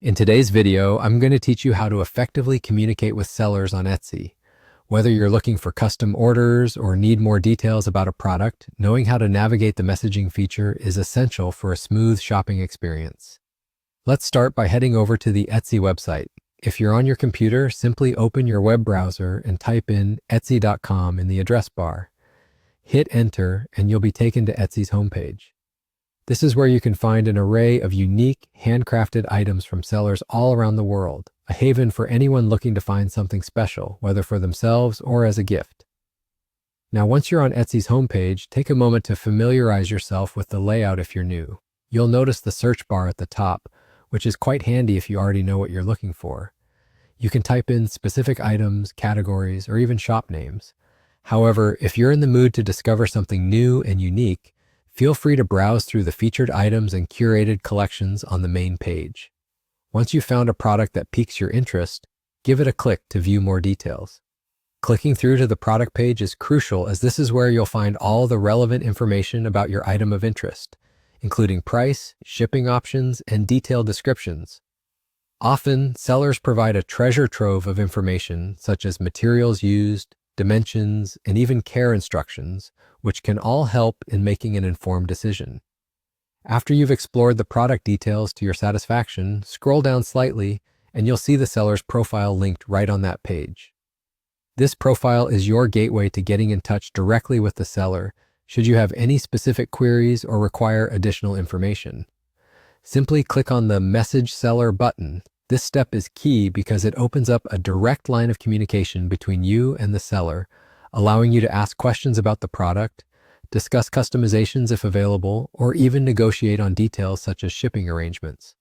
In today's video, I'm going to teach you how to effectively communicate with sellers on Etsy. Whether you're looking for custom orders or need more details about a product, knowing how to navigate the messaging feature is essential for a smooth shopping experience. Let's start by heading over to the Etsy website. If you're on your computer, simply open your web browser and type in etsy.com in the address bar. Hit enter and you'll be taken to Etsy's homepage. This is where you can find an array of unique, handcrafted items from sellers all around the world, a haven for anyone looking to find something special, whether for themselves or as a gift. Now, once you're on Etsy's homepage, take a moment to familiarize yourself with the layout if you're new. You'll notice the search bar at the top, which is quite handy if you already know what you're looking for. You can type in specific items, categories, or even shop names. However, if you're in the mood to discover something new and unique, feel free to browse through the featured items and curated collections on the main page. Once you've found a product that piques your interest, give it a click to view more details. Clicking through to the product page is crucial as this is where you'll find all the relevant information about your item of interest, including price, shipping options, and detailed descriptions. Often, sellers provide a treasure trove of information such as materials used, dimensions, and even care instructions, which can all help in making an informed decision. After you've explored the product details to your satisfaction, scroll down slightly and you'll see the seller's profile linked right on that page. This profile is your gateway to getting in touch directly with the seller should you have any specific queries or require additional information. Simply click on the Message Seller button. This step is key because it opens up a direct line of communication between you and the seller, allowing you to ask questions about the product, discuss customizations if available, or even negotiate on details such as shipping arrangements.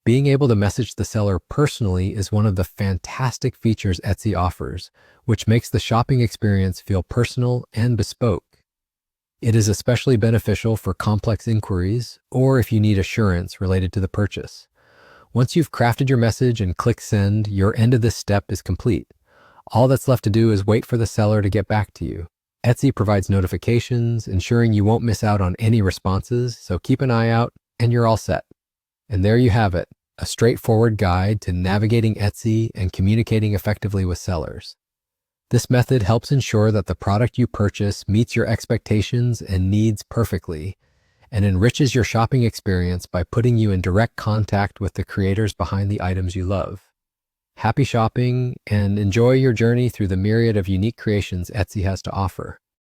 Being able to message the seller personally is one of the fantastic features Etsy offers, which makes the shopping experience feel personal and bespoke. It is especially beneficial for complex inquiries or if you need assurance related to the purchase. Once you've crafted your message and click send, your end of this step is complete. All that's left to do is wait for the seller to get back to you. Etsy provides notifications, ensuring you won't miss out on any responses, so keep an eye out and you're all set. And there you have it, a straightforward guide to navigating Etsy and communicating effectively with sellers. This method helps ensure that the product you purchase meets your expectations and needs perfectly, and enriches your shopping experience by putting you in direct contact with the creators behind the items you love. Happy shopping and enjoy your journey through the myriad of unique creations Etsy has to offer.